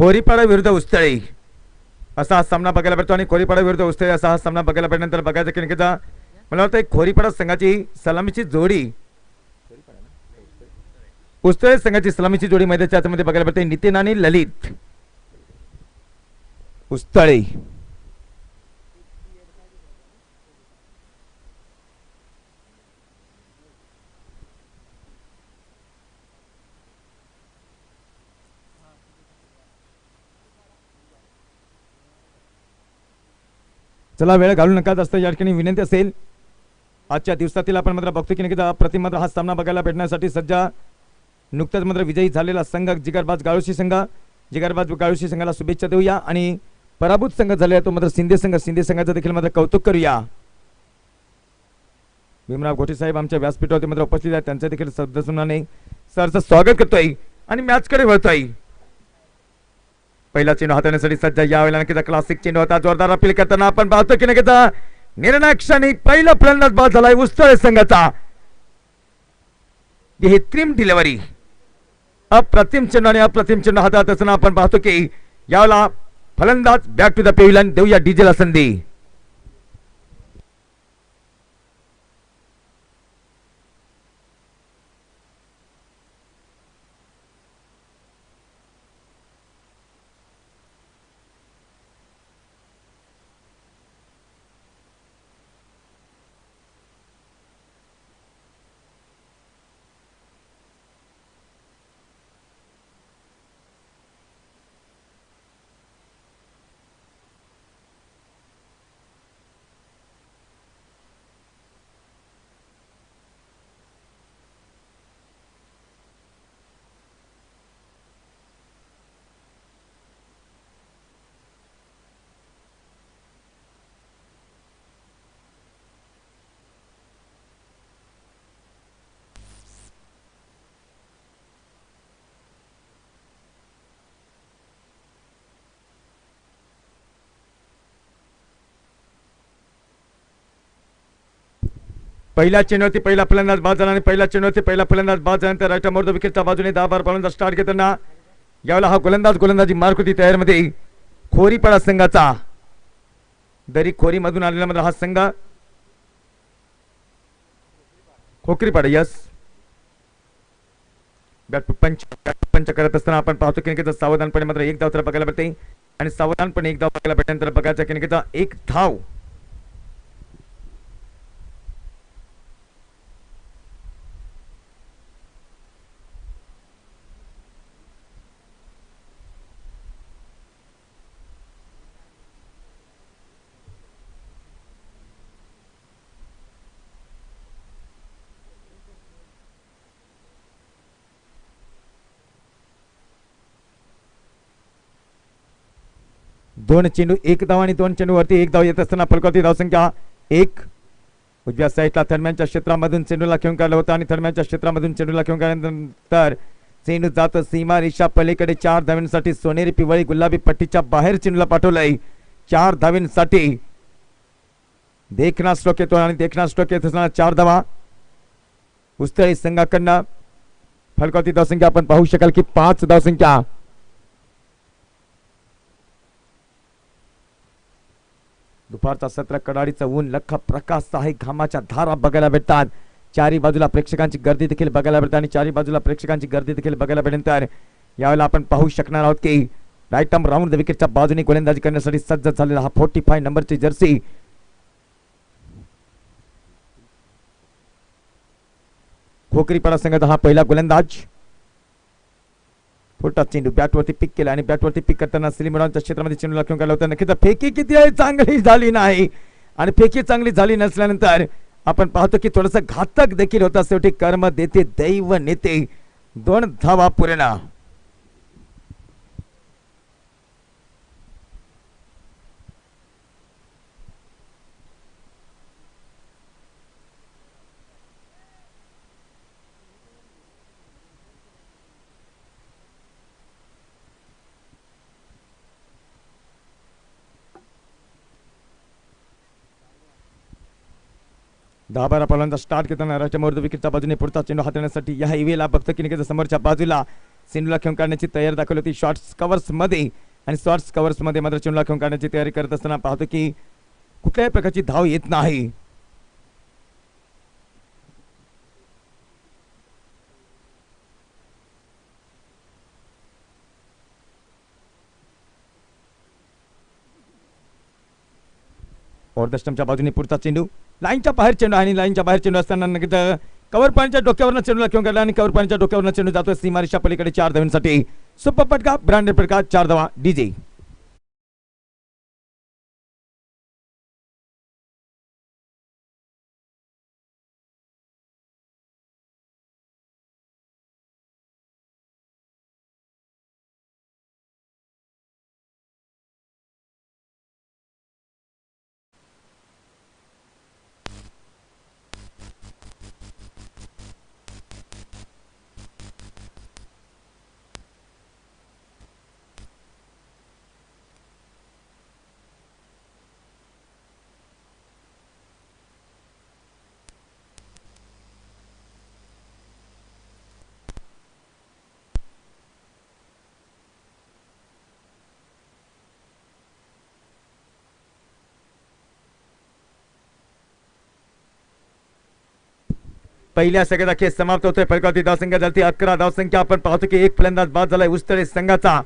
खोरीपाडा विरुद्ध उस्तळे असा हा सामना बघायला भेटतो आणि खोरीपाडा विरुद्ध उस्तळे असा हा सामना बघायला भेटल्यानंतर बघायचं की निकेचा मला वाटतं खोरीपाडा संघाची सलामीची जोडी उस्तळे संघाची सलामीची जोडी मैदानाच्या आतमध्ये बघायला भेटते नितीन आणि ललित उस्तळे चला वेळ घालू नका जास्त या ठिकाणी विनंती असेल आजच्या दिवसातील आपण मात्र बघतो की नक्कीच प्रतिम मात्र हा सामना बघायला भेटण्यासाठी सज्जा नुकताच मात्र विजयी झालेला संघ जिगरबाज गाळुशी संघ जिगरबाज गाळुशी संघाला शुभेच्छा देऊया आणि पराभूत संघ झालेला तो मात्र सिंधे संघाचं देखील मात्र कौतुक करूया भीमराव घोटे साहेब आमच्या व्यासपीठावरती मात्र उपस्थित आहेत त्यांचं देखील सदस्यांनी सरचं स्वागत करतोय आणि मॅचकडे वळतोय पहिला चेंडू हाताळण्यासाठी सज्ज यावेळेला नक्कीच क्लासिक चेंडू होता जोरदार अपील करताना आपण पाहतो की नक्कीच निर्णायक क्षणी पहिला फलंदाज बाद झालाय उस्तळे संघाचा ही त्रिम डिलिव्हरी अप्रतिम चेंडू आणि अप्रतिम चेंडू हातात असताना आपण पाहतो की यावेळेला फलंदाज बॅक टू द पेव्हिलियन देऊया डीजेला संधी पहिल्या चेंडूवरती पहिला फलंदाज बाद झाला आणि पहिल्या चेंडूवरती पहिला फलंदाज बाद झाल्यानंतर राईट मोर्द विकेटच्या बाजूने 10 बार फलंदाज स्टार्ट घेताना यावेळेला हा गोलंदाजी मार्क होती तयारीमध्ये खोरीपाडा संघाचा दरी खोरी मधून आलेला मध्ये हा संघ खोकरीपाडा यस पंच करत असताना आपण पाहतो की नक्कीच सावधानपणे मात्र एक धाव तर बघायला भेटते आणि सावधानपणे एक धाव बघायला भेटल्यानंतर बघायचं की नक्कीच एक धाव दोन चेंडू एक धाव आणि दोन चेंडू वरती एक धाव येत असताना फलकावरती धावसंख्या एक उजव्या साईडला थर्मॅनच्या क्षेत्रामधून चेंडूला घेऊन काढला होता आणि थर्मॅनच्या क्षेत्रामधून चेंडूला घेऊन काढल्यानंतर चेंडू जात सीमा रेषा पलीकडे 4 धावांसाठी सोनेरी पिवळी गुलाबी पट्टीच्या बाहेर चेंडूला पाठवलंय 4 धावांसाठी देखना स्ट्रोक येतो आणि देखना स्ट्रोक येत असताना 4 धावा उस्तळे संघाकडनं फलकावरती धावसंख्या आपण पाहू शकाल की 5 धावसंख्या दुपारचा सत्र कडाडीचं ऊन लख प्रकाश आहे घामाच्या धारा बघायला भेटतात चारी बाजूला प्रेक्षकांची गर्दी देखील बघायला भेटते आणि चारी बाजूला प्रेक्षकांची गर्दी देखील बघायला भेटल्यानंतर यावेळेला आपण पाहू शकणार आहोत की राईट आर्म राऊंड द विकेटच्या बाजूने गोलंदाजी करण्यासाठी सज्ज झालेला हा 45 नंबरची जर्सी खोकरीपाडा संघाचा हा पहिला गोलंदाज छोटा चेंडू बॅटवरती पिक केला आणि बॅटवरती पिक करताना सिलिमरावच्या क्षेत्रामध्ये चेंडूला घेऊन काढला होता नक्कीच फेकी किती आहे चांगली झाली नाही आणि फेकी चांगली झाली नसल्यानंतर आपण पाहतो की थोडस घातक देखील होता शेवटी कर्म देते दैव नेते 2 धावा पूर्ण दहा बारा फलंदाज स्टार्ट घेताना राजमोर्द विकेटच्या बाजूने पुढचा चेंडू हाताळण्यासाठी या इवेला बघतो की समोरच्या बाजूला चेंडूला खेळून काढण्याची तयारी दाखवली होती शॉर्ट्स कव्हर्स मध्ये, आणि शॉर्ट्स कव्हर्स मध्ये मात्र चेंडूला खेळून काढण्याची तयारी करत असताना पाहतो की कुठल्याही प्रकारची धाव येत नाही. ऑर्धस्टमच्या बाजूने पुढचा चेंडू लाईनच्या बाहेर चेंडू, आणि लाईनच्या बाहेर चेंडू असताना नक्कीच कव्हर पॉईंटच्या डोक्यावरनं चेंडूला खेळून काढला, आणि कव्हर पॉईंटच्या डोक्यावरनं चेंडू जातोय सीमारेषा पलीकडे 4 धावांसाठी. सुपर फटका, ब्रँडेड फटका, 4 धावा डीजे. पहिल्या सेकंदात खेळ समाप्त होतोय. फलकावरती धावसंख्या झाली 11 धावसंख्या. आपण पाहतो की एक फलंदाज बाद झालाय उस्तळे संघाचा.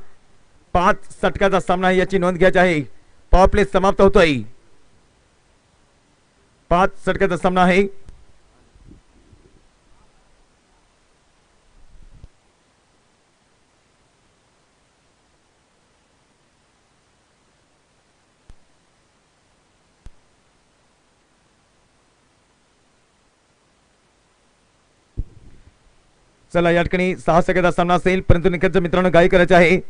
5 षटकाचा सामना याची नोंद घ्यायची आहे. पॉवर प्ले समाप्त होतोय. 5 षटकाचा सामना आहे. चला या ठिकाणी 6 सेकंदाचा सामना असेल, परंतु निकटच्या मित्रांनो गाई करायचे आहे.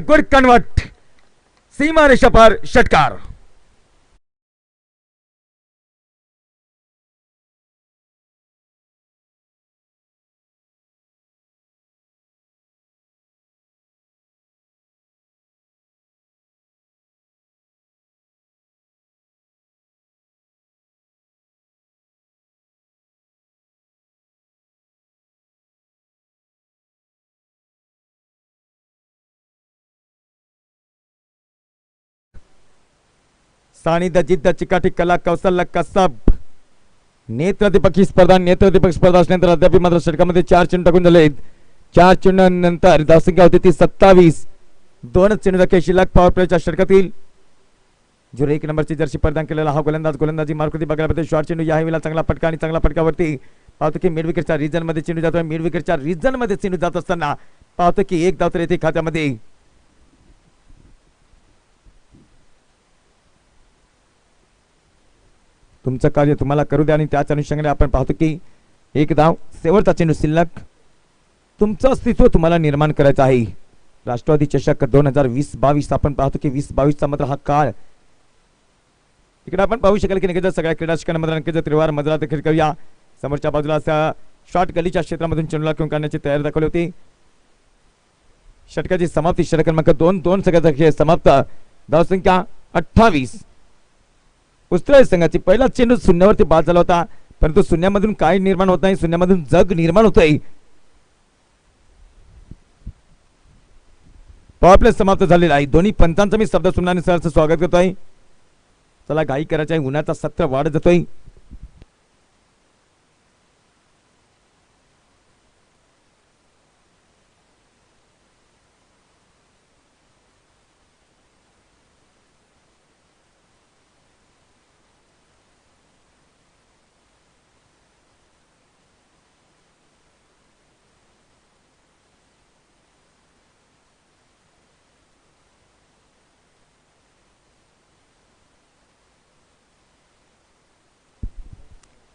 गुड कन्वर्ट, सीमारेषा पार षटकार. सानिध्य जिद्द चिकाटी कला कौशल्य कसब नेत्रदीपक ही स्पर्धा असल्यानंतर अद्याप मात्र षटकामध्ये 4 चेंडू टाकून झाले. 4 चेंडूनंतर धावसंख्या होती ती 27. 2 चेंडू खेळ शिल्लक पॉवर प्लेच्या षटकातील. 01 नंबरची जर्सी परिधान केलेला हा गोलंदाजी मार्कुती बघायला पाहिजे. शॉर्ट चेंडू या वेळेला चांगला फटका, आणि चांगला फटकावरती पाहतो की मिड विकेटच्या रिजन मध्ये चेंडू जातोय. मिड विकेटच्या रिजन मध्ये चेंडू जात असताना पाहतो की 1 धाव तर येते खात्यामध्ये. तुमचं कार्य तुम्हाला करू द्या, आणि त्याच अनुषंगाने आपण पाहतो की 1 धाव, शेवटचा चेंडू शिल्लक. तुमचं अस्तित्व तुम्हाला निर्माण करायचं आहे. राष्ट्रवादी चषक 2020-22 आपण पाहतो की 20-22 चा मात्र हा काळ. इकडे आपण पाहू शकाल की नक्कीच सगळ्या क्रीडा शिक्षणामध्ये नक्कीच त्रिवार मजला देखील करूया. समोरच्या बाजूला असा शॉर्ट गलीच्या क्षेत्रामधून चेंडूला खेळून काढण्याची तयारी दाखवली होती. षटकाची समाप्ती षटक क्रमांक 2 सगळ्याचा खेळ समाप्त. धावसंख्या 28. उस्त्रे संघाची पहिला चेंडू शून्यावरती बाद झाला होता, परंतु शून्यामधून काय निर्माण होत नाही, शून्यामधून जग निर्माण होतंय. पॉवर प्ले समाप्त झालेला आहे. दोन्ही पंचांचं मी शब्द सुमनाने सरचं स्वागत करतोय. चला घाई करायचं आहे, उन्हाचा सत्र वाढत जातोय.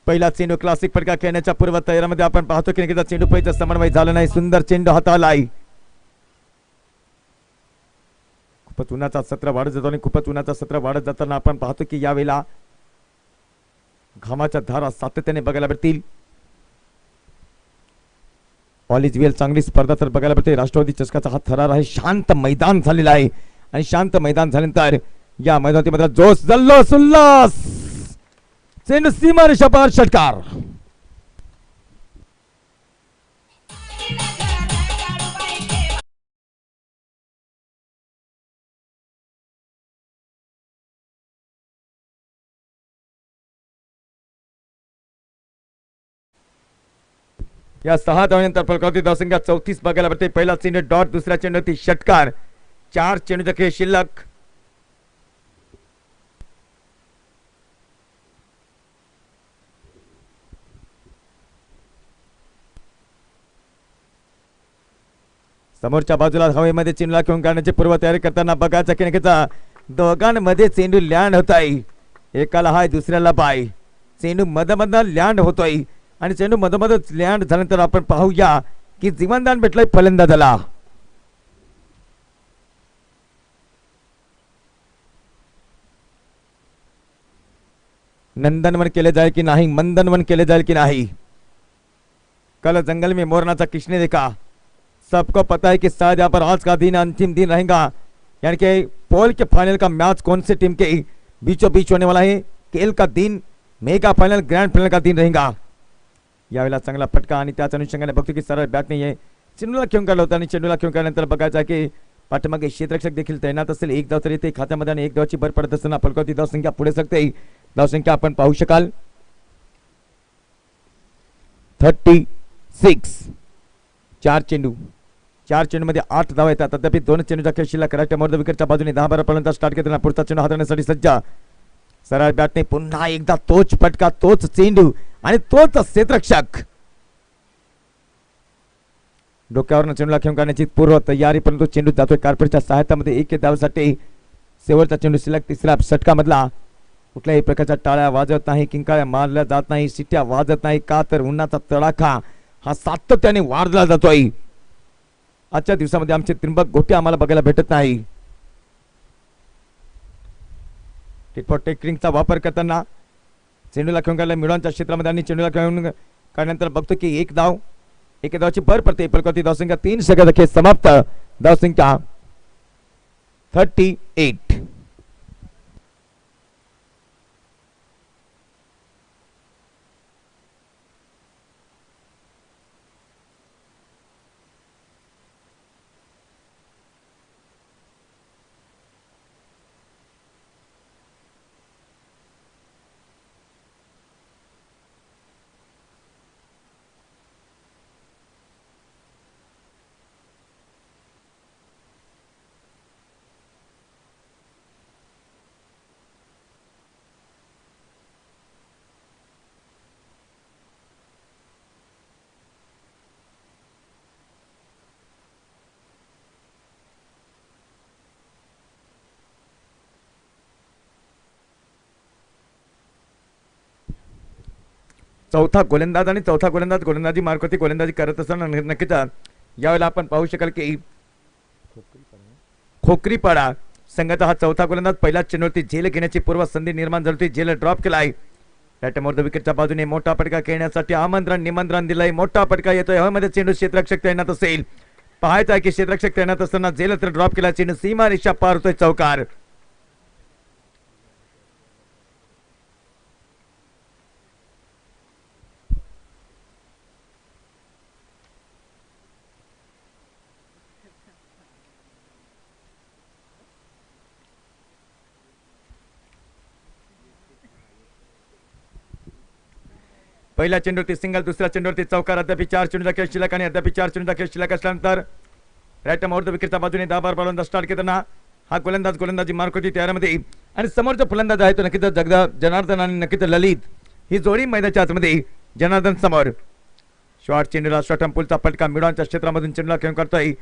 पहिला चेंडू क्लासिक फटका खेळण्याच्या पूर्व तयारीमध्ये आपण पाहतो की नक्कीच चेंडू पहिला समन्वय झाला नाही. सुंदर चेंडू हातालाय. खूपच उन्हाचा सत्र वाढत जातो, आणि खूपच उन्हाचा सत्र वाढत जाताना आपण पाहतो की यावेळेला घामाच्या धारा सातत्याने बघायला मिळतील. ऑल इज वेल चांगली स्पर्धा तर बघायला मिळते. राष्ट्रवादी चषकाचा हा थरार आहे. शांत मैदान झालेला आहे आणि शांत मैदान झाल्यानंतर या मैदानामध्ये जोश जल्लोष उल्हास चेंडू सीमा रेषा पार षटकार. या 6 धावांनंतर फलकावरती धावसंख्या 34 बघायला मिळते. पहिला चेंडू डॉट, दुसऱ्या चेंडूवरती षटकार. 4 चेंडूचा खेळ शिल्लक. समोरच्या बाजूला हवेमध्ये चेंडूला घेऊन काढण्याची पूर्व तयारी करताना बघायचा की नक्कीचा दोघांमध्ये चेंडू लँड होत आहे. एकाला हाय दुसऱ्याला बाय. चेंडू मधमध लँड होतोय आणि चेंडू मधमध लँड झाल्यानंतर आपण पाहूया की जीवनदान भेटलंय फलंदाजाला. नंदनवन केले जाईल की नाही, मंदनवन केले जाईल की नाही. कल जंगल में मोरनाचा किसने देखा. सबको पता है कि शायद यहाँ पर आज का दिन अंतिम दिन रहेगा, यानी कि पोल के फाइनल का मैच कौन से टीम के बीचों बीच होने वाला है. खेल का दिन मेगा फाइनल ग्रँड फाइनल का दिन रहेगा. यावेळेला चांगला फटका आणि त्याच अनुषंगाने बघतो की सरळ बॅट नाही आहे. चेंडूला खेळून काढला होता आणि चेंडूला खेळून काढल्यानंतर बघायचं आहे की पाठीमागे क्षेत्ररक्षक देखील तैनात असेल. एक धाव तरी ते खात्यामध्ये आणि एक धावाची भर पडत असताना फलकावरती धावसंख्या पुढे सरकते. धावसंख्या आपण पाहू शकाल 36. 4 चेंडूमध्ये 8 धावा येतात. तथापि 2 चेंडूचा खेळ शिल्लक. कराटे मोर्द विकेटच्या बाजूने 10-12 पर्यंत स्टार्ट करताना पुढचा चेंडू हाताळण्यासाठी सज्ज. सरळ बॅटने पुन्हा एकदा तोच फटका, तोच चेंडू आणि तोच क्षेत्ररक्षक. डोक्यावरनं चेंडूला खेळून काढण्याची पूर्व तयारी, परंतु चेंडू जातोय कार्पेटच्या सहायतामध्ये. 1 धावासाठी शेवटचा चेंडू शिल्लक. तिसऱ्या षटकामधला कुठल्याही प्रकारच्या टाळ्या वाजत नाही, किंकाळ्या मारल्या जात नाही, शिट्या वाजत नाही. का तर उन्हाचा तडाखा हा सातत्याने वाढला जातोय. आजच्या दिवसामध्ये आमचे त्रिंबक गोटे आम्हाला बघायला भेटत नाही. टिट फॉर टेकरिंगचा वापर करताना चेंडूला खेळून काढला मिडॉनच्या क्षेत्रामध्ये आणि चेंडूला खेळून काढल्यानंतर बघतो की एक धावाची भर पडते. फलकावरती धावसंख्या 3 षटकाचा खेळ समाप्त. धावसंख्या 38. चौथा गोलंदाज आणि चौथा गोलंदाजी मार्फत गोलंदाजी करत असताना नक्कीच यावेळेला आपण पाहू शकाल की खोकरीपाडा संघाचा हा चौथा गोलंदाज. पहिल्या चेंडूवरती झेल घेण्याची पूर्व संधी निर्माण झाली. झेल ड्रॉप केलाय. मोर्द विकेटच्या बाजूने मोठा फटका खेळण्यासाठी आमंत्रण निमंत्रण दिलंय. मोठा फटका येतोय. हवेमध्ये चेंडू क्षेत्ररक्षक तैनात असेल. पाहायचं आहे की क्षेत्ररक्षक तैनात असताना झेल तर ड्रॉप केला. चेंडू सीमा रेषा पार होतोय. चौकार. पहिल्या चेंडूवरती सिंगल, दुसऱ्या चेंडूवरती चौकार. अद्याप 4 चेंडूचा खेळ शिल्लक आणि अद्याप 4 चेंडूचा खेळ शिल्लक असल्यानंतर राईट मोर्द विकेटच्या बाजूने 10-12 बॉलंदाज स्टार्ट करताना हा गोलंदाजी मार्कोची तयारीमध्ये आणि समोरचा फलंदाज आहे तो नक्कीच जनार्दन आणि नक्कीच ललित. ही जोडी मैदानाच्या आतमध्ये. जनार्दन समोर. शॉर्ट चेंडूला शॉर्ट पुलचा फटका मिडॉनच्या क्षेत्रामधून चेंडूला खेळून करतोय.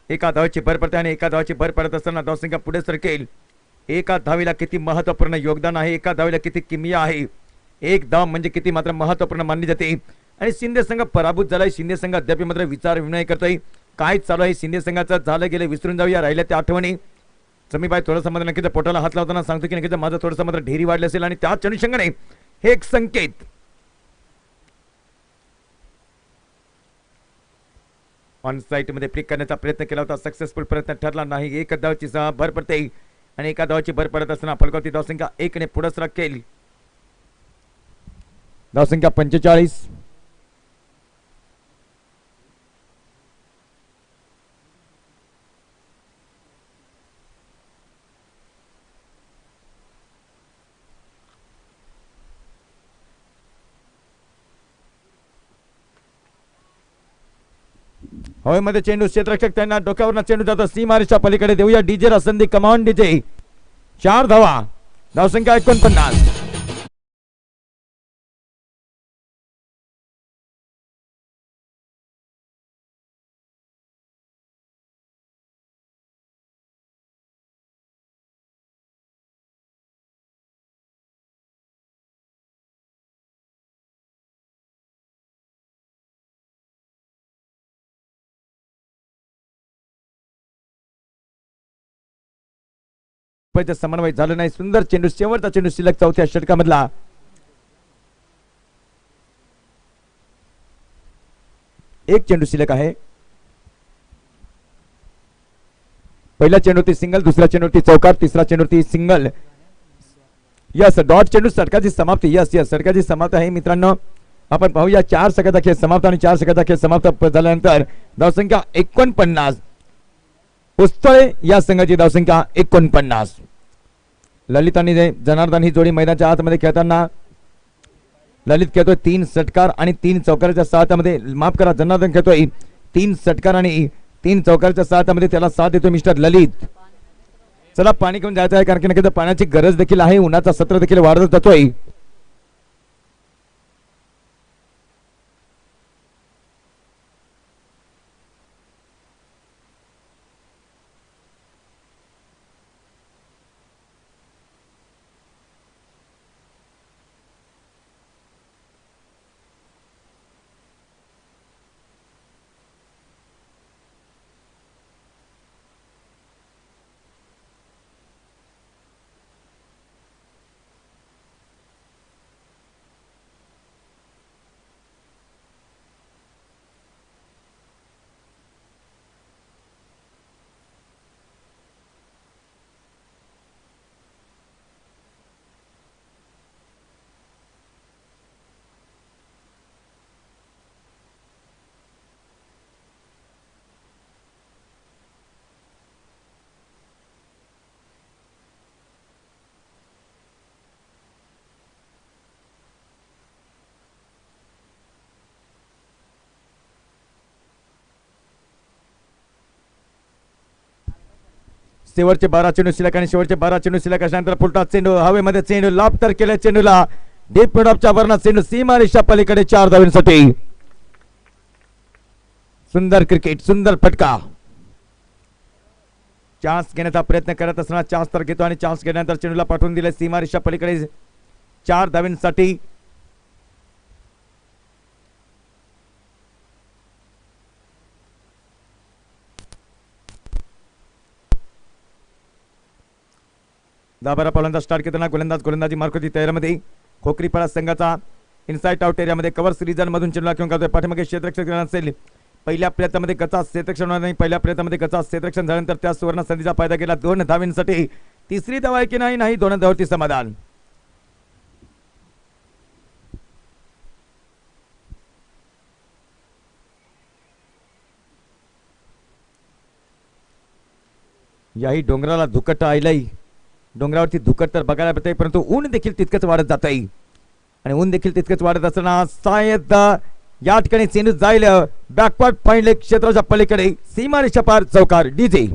एका धावाची भर पडते आणि एका धावाची भर पडत असताना धावसंख्या पुढे सरकेल. एका धावीला किती महत्वपूर्ण योगदान आहे, एका धावीला किती किमया आहे. एक धाव म्हणजे किती मात्र महत्वपूर्ण मानली जाते. आणि शिंदे संघ पराभूत झालाय. शिंदे संघ अद्याप मात्र विचार विनिमय करतोय. काय चालू आहे शिंदे संघाचं झालं गेले विसरून जाऊया. राहिल्या त्या आठवणी. समीबाई थोडंसं मात्र नक्कीच पोटाला हात लावताना सांगतो की नक्कीच माझं थोडंसं मात्र ढेरी वाढले असेल आणि त्याच अनुषंगाने हे एक संकेत. ऑन साइट मध्ये फ्लिक करण्याचा प्रयत्न केला होता, सक्सेसफुल प्रयत्न ठरला नाही. एक धावची भर पडते आणि एका धावची भर पडत असताना फलकावरती धावसंख्या 1 ने पुढे सरकेल. धावसंख्या 45. हवेमध्ये चेंडू, क्षेत्ररक्षक त्यांना डोक्यावरनं चेंडू जातो सीमारेषा पलीकडे. देऊया डीजे ला संधी. Command DJ. 4 धावा. धावसंख्या 49. समन्वय झालं नाही. सुंदर चेंडू, शेवटचा चेंडू शिल्लक चौथ्या षटकामधला. एक चेंडू शिल्लक आहे. पहिल्या चेंडूवरती सिंगल, दुसऱ्या चेंडूवरती चौकार, तिसरा चेंडूवरती सिंगल. यस, डॉट चेंडू, षटकाची समाप्ती. यस यस, षटकाची समाप्ती आहे मित्रांनो. आपण पाहूया 4 षटकाचा खेळ समाप्त आणि 4 षटकाचा खेळ समाप्त झाल्यानंतर धावसंख्या 49. उस्तळे या संघाची धावसंख्या 49. ललित आणि जनार्दन ही जोडी मैदानाच्या आतमध्ये खेळताना ललित खेळतोय 3 षटकार आणि 3 चौकाराच्या साथमध्ये. माफ करा, जनार्दन खेळतोय 3 षटकार आणि 3 चौकाराच्या साथमध्ये. त्याला साथ देतो मिस्टर ललित. चला पाणी घेऊन जायचं आहे, कारण की नक्कीच पाण्याची गरज देखील आहे. उन्हाचा सत्र देखील वाढत जातोय. शेवटचे 12 चेंडू शिल्लक आणि शेवटचे 12 चेंडू शिल्लक असल्यानंतर पुलटा चेंडू हवेमध्ये. चेंडू लाभ तर केले चेंडूला. डीप मिडऑफच्या वरना चेंडू सीमारेषा पलीकडे 4 धावांसाठी. सुंदर क्रिकेट, सुंदर फटका. चान्स घेण्याचा प्रयत्न करत असताना चान्स तर घेतो आणि चान्स घेण्यानंतर चेंडूला पाठवून दिले सीमारेषा पलीकडे 4 धावांसाठी. दाबारा पावलांचा स्टार्ट करताना गोलंदाजी मार्कोची तयारीमध्ये. खोकरीपाडा संघाचा इनसाइड आउट एरियामध्ये कव्हर सीरीजन मधून चेंडूला घेऊन करतोय. पाठीमागे क्षेत्ररक्षक असेल. पहिल्या प्रयत्नामध्ये गचा क्षेत्ररक्षण नाही. पहिल्या प्रयत्नामध्ये गचा क्षेत्ररक्षण झाल्यानंतर त्या सुवर्ण संधीचा फायदा केला 2 धावांसाठी. तिसरी धावा आहे की नाही, 2 धावांवरती समाधान. याही डोंगराला धुकट आलंय. डोंगरावरती धुकट तर बघायला मिळते, परंतु ऊन देखील तितकंच वाढत जात आहे. आणि ऊन देखील तितकंच वाढत असताना शायद या ठिकाणी चेंडू जाईल बॅकवर्ड पॉइंट क्षेत्राच्या पलीकडे सीमारेषा पार चौकार. डीजे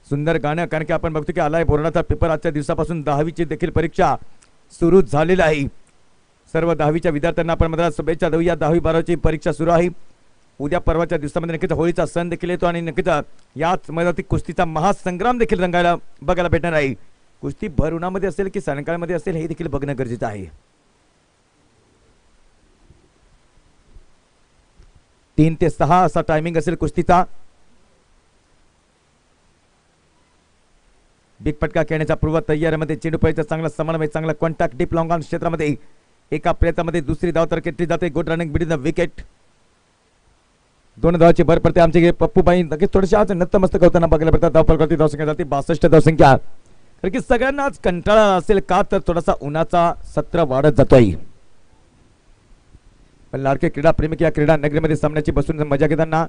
सुंदर गाणं, कारण की आपण बघतो की आलाय बोर्डाचा पेपर. आजच्या दिवसापासून 10वीची देखील परीक्षा सुरू झालेली आहे. सर्व 10वीच्या विद्यार्थ्यांना आपण मला शुभेच्छा देऊया. 10वी 12वीची परीक्षा सुरू आहे. उद्या परवाच्या दिवसामध्ये नक्कीच होळीचा सण देखील येतो आणि नक्कीच याच मैदानातील कुस्तीचा महासंग्राम देखील रंगायला बघायला भेटणार आहे. कुस्ती भर उन्हामध्ये असेल की सायंकाळमध्ये असेल हे देखील बघणं गरजेचं आहे. 3 ते 6 असा टायमिंग असेल कुस्तीचा. बिग फटका खेळण्याच्या पूर्व तयारीमध्ये चेंडू पळीचा चांगला समन्वय, चांगला कॉन्टॅक्ट डीप लॉंग ऑन क्षेत्रामध्ये एका प्रयत्नामध्ये दुसरी धाव तर घेतली जाते. Good running between the wicket. 2 धावाची भर पडते आमचे पप्पूबाई. नक्कीच थोडेसे आज नतमस्तक होताना बघायला मिळतात. धावफलकावरती धावसंख्या जाते 62 धावसंख्या. कारण की सगळ्यांना आज कंटाळा असेल का तर थोडासा उन्हाचा सत्र वाढत जातोय. पण लाडके क्रीडा प्रेमी या क्रीडा नगरीमध्ये सामन्याची बसून मजा घेताना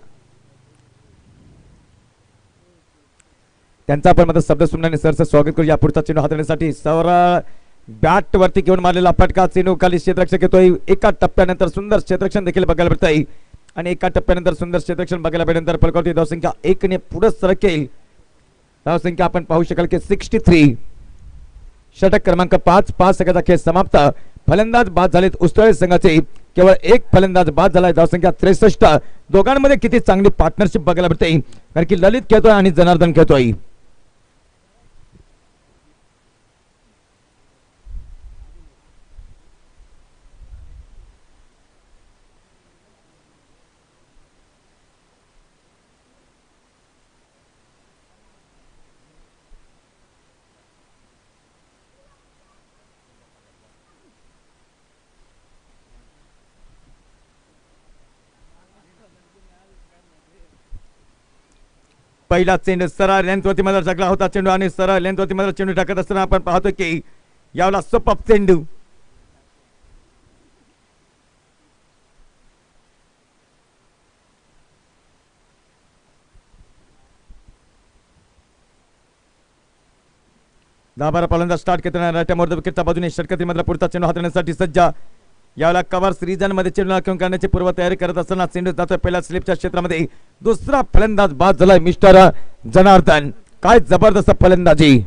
त्यांचा आपण मदत शब्द सुमनाने सरचं स्वागत करू. या पुढचा चेंडू हाताळण्यासाठी सरळ बॅट वरती घेऊन मारलेला फटका. चेंडू खाली क्षेत्ररक्षक येतोय. एका टप्प्यानंतर सुंदर क्षेत्ररक्षण देखील बघायला मिळत आहे आणि एका टप्प्यानंतर सुंदर क्षेत्ररक्षण बघायला भेटल्यानंतर फलकावरती धावसंख्या 1 ने पुढे सरकेल. धावसंख्या आपण पाहू शकाल की 63. षटक क्रमांक 5. 5 सेकंदाचा खेळ समाप्त. फलंदाज बाद झालेत उस्ताळे संघाचे. केवळ एक फलंदाज बाद झालाय. धावसंख्या 63. दोघांमध्ये किती चांगली पार्टनरशिप बघायला मिळते. कारण की ललित खेळतोय आणि जनार्दन खेळतोय. पहिला चेंडू सरळ लेंथवरती मध्ये जगला होता चेंडू आणि सरळ लेंथवरती मध्ये चेंडू टाकत असताना आपण पाहतो की यावला सुपर चेंडू. दाबारा फलंदाज स्टार्ट करताना राईट मोर विकेटच्या बाजूने षटकातील मात्र पुढचा चेंडू हाताळण्यासाठी सज्ज. यावेळेला कव्हर्स रिजन मध्ये चेंडू घेऊन करण्याची पूर्व तयारी करत असताना चेंडू जातोय पहिल्या स्लिपच्या क्षेत्रामध्ये. दुसरा फलंदाज बाद झालाय मिस्टर जनार्दन. काय जबरदस्त फलंदाजी.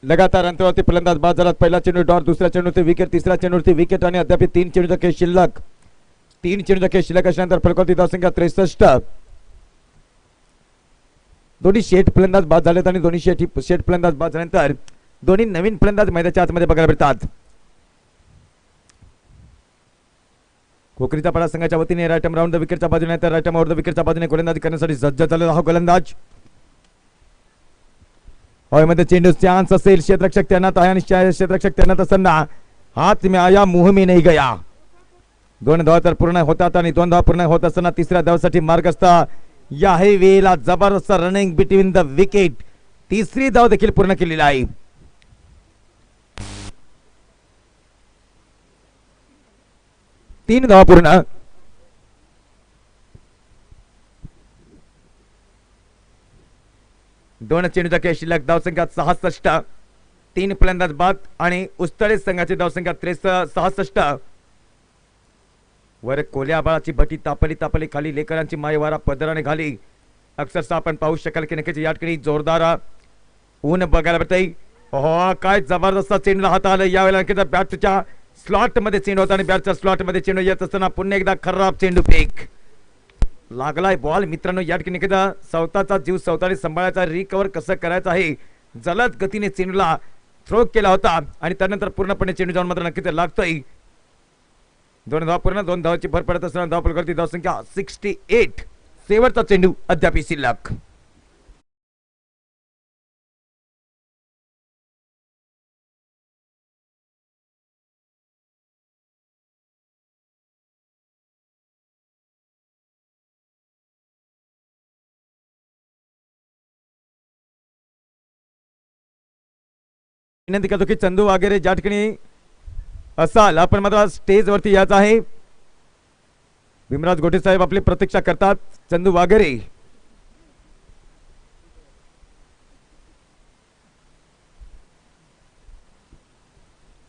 लगातार अंतरावरती फलंदाज बाद झाला. पहिला चेंडू डॉट, दुसऱ्या चेंडूवरती विकेट, तिसऱ्या चेंडूवरती विकेट आणि अद्याप 3 चेंडूचा खेळ शिल्लक. 3 चेंडूचा खेळ शिल्लक असल्यानंतर फलकावरती धावसंख्या 63. दोन्ही शेट फलंदाज बाद झालेत आणि दोन्ही शेट फलंदाज बाद झाल्यानंतर दोन्ही नवीन फलंदाज मैदानाच्या आतमध्ये बघायला मिळतात. कोकरीचा पाडा संघाच्या वतीने राईट आर्म राऊंड द विकेटच्या बाजूने तर राईट आर्म ओव्हर द विकेटच्या बाजूने गोलंदाजी करण्यासाठी सज्ज झालेला हा गोलंदाज. हवेमध्ये चेंडू चान्स असेल. क्षेत्ररक्षक तैनात आहे आणि क्षेत्ररक्षक तैनात असताना हात में आया मुंह में नहीं गया. 2 धावा तर पूर्ण होतात आणि 2 धावा पूर्ण होत असताना तिसऱ्या धावासाठी मार्ग असता. याही वेळेला जबरदस्त रनिंग बिटवीन द विकेट. तिसरी धाव देखील पूर्ण केलेली आहे. तीन धावा पूर्ण. दोन चेंडूचा खेळ शिल्लक. धावसंख्या 66. 3 फलंदाज बाद आणि उस्ताडे संघाची धावसंख्या 66. वर कोल्या बाळाची भटी तापली तापली खाली लेकरांची मायवारा पदराने घाली. अक्षरशः आपण पाहू शकाल की नक्कीच या ठिकाणी जोरदार ऊन बघायला मिळतंय. हो काय जबरदस्त चेंडूला हात आलं. यावेळेला नक्कीच बॅटच्या स्लॉट मध्ये चेंडू होता आणि बॅटच्या स्लॉट मध्ये चेंडू येत असताना पुन्हा एकदा खराब चेंडू फेक लागलाय बॉल. मित्रांनो या ठिकाणी स्वतःचा जीव स्वतःने सांभाळायचा, रिकव्हर कसं करायचं आहे. जलद गतीने चेंडूला थ्रो केला होता आणि त्यानंतर पूर्णपणे चेंडू जाऊन मात्र नक्कीच लागतोय. 2 धावा पूर्ण, 2 धावाची भर पडत असताना धावफलक करती धावसंख्या 68. शेवटचा चेंडू अद्याप शिल्लक. विनंती करतो की चंदू वगैरे ज्या ठिकाणी असाल आपण मात्र स्टेज वरती यायचं आहे. भीमराज गोटे साहेब आपली प्रतीक्षा करतात. चंदू वगैरे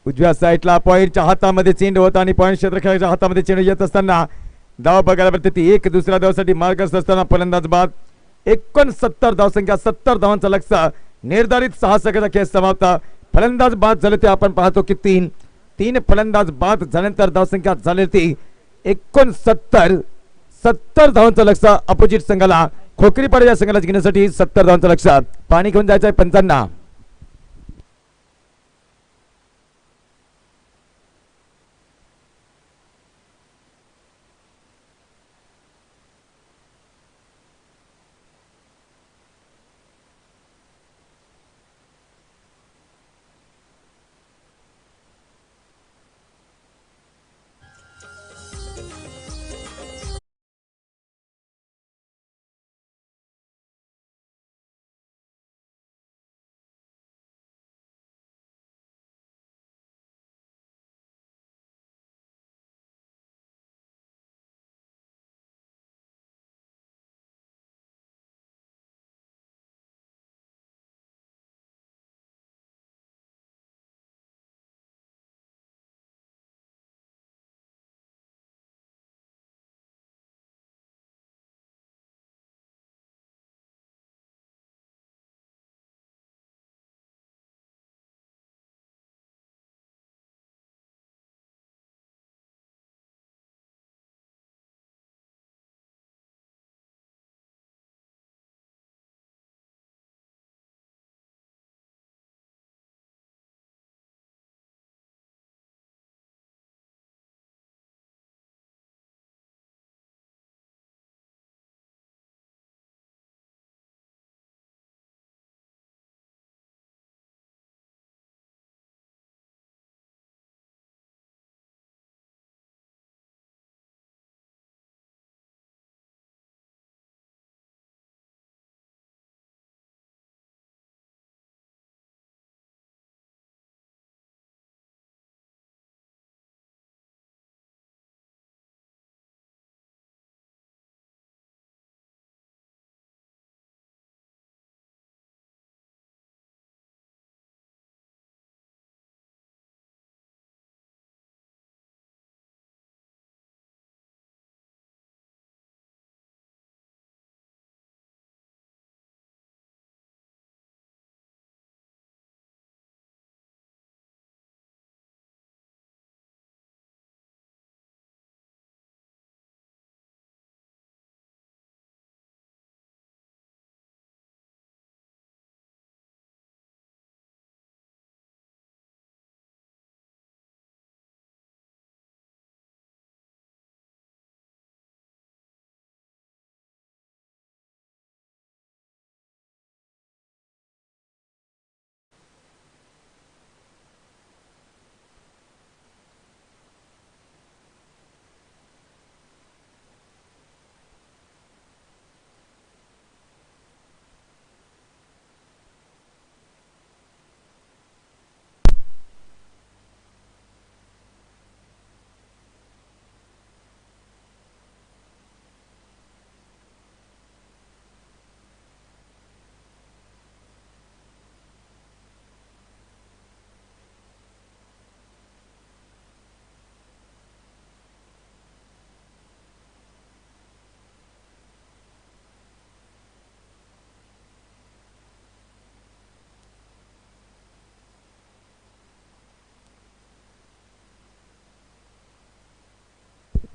उजव्या साईडला पॉईंटच्या हातामध्ये चेंडू होता आणि पॉईंट क्षेत्ररक्षकाच्या हातामध्ये चेंडू येत असताना धाव बघायला मिळते ती एक. दुसऱ्या धावासाठी मार्गस्थ असताना फलंदाज बाद. 69 धावसंख्या, 70 धावांचं लक्ष्य. निर्धारित 6 सेकंदाचा खेळ समाप्त. फलंदाज बाद झाले ते आपण पाहतो की 3 फलंदाज बाद झाल्यानंतर धावसंख्या झाली ती 69. 70 धावांचं लक्ष्य अपोजिट संघाला, खोकरीपाडा या संघाला जिंकण्यासाठी 70 धावांचं लक्ष्य. पाणी घेऊन जायचं आहे पंचांना.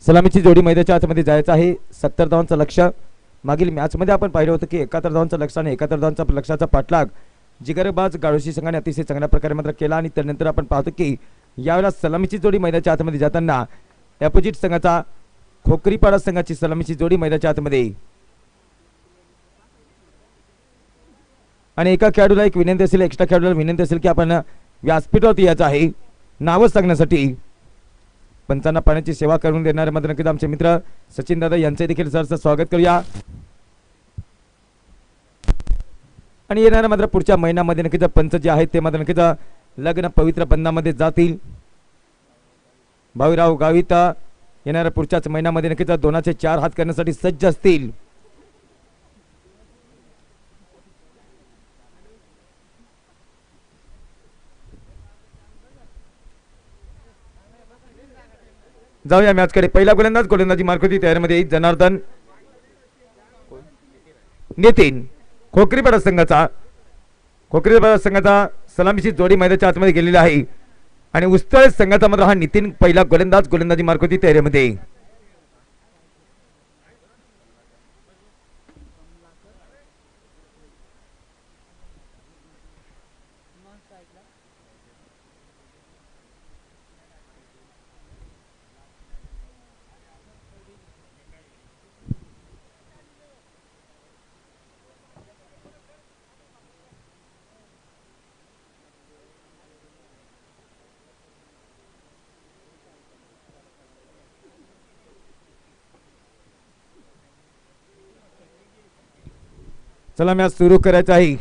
सलामीची जोडी मैदानाच्या आतमध्ये जायचं आहे. 70 धावांचं लक्ष्य. मागील मॅच मध्ये आपण पाहिलं होतं की 71 धावांचं लक्ष्य आणि 71 धावांचा लक्ष्याचा पाठलाग जिगरबाज गाडोशी संघाने अतिशय चांगल्या प्रकारे मात्र केला आणि त्यानंतर आपण पाहतो की यावेळेला सलामीची जोडी मैदानाच्या आतमध्ये जाताना अपोजिट संघाचा खोकरीपाडा संघाची सलामीची जोडी मैदानाच्या आतमध्ये. आणि एका खेळाडूला एक विनंती असेल, एक्स्ट्रा खेळाडूला विनंती असेल की आपण व्यासपीठावरती यायचं आहे नावं सांगण्यासाठी. पंचांना पाण्याची सेवा करून देणारे मात्र नक्कीच आमचे मित्र सचिन दादा यांचे देखील सरचं स्वागत करूया. आणि येणाऱ्या मात्र पुढच्या महिन्यामध्ये नक्कीच पंच जे आहेत ते मात्र नक्कीच लग्न पवित्र बंधामध्ये जातील. भाऊराव गावित येणाऱ्या पुढच्याच महिन्यामध्ये नक्कीच 204 हात करण्यासाठी सज्ज असतील. जाऊया मॅचकडे. पहिला गोलंदाजी मार्क तयारीमध्ये जनार्दन नितीन खोकरीपाडा संघाचा सलामीची जोडी मैदानाच्या आतमध्ये गेलेली आहे आणि उस्तळ संघाचा मात्र हा नितीन पहिला गोलंदाजी मार्क तयारीमध्ये. चला मॅच सुरू करायचा आहे.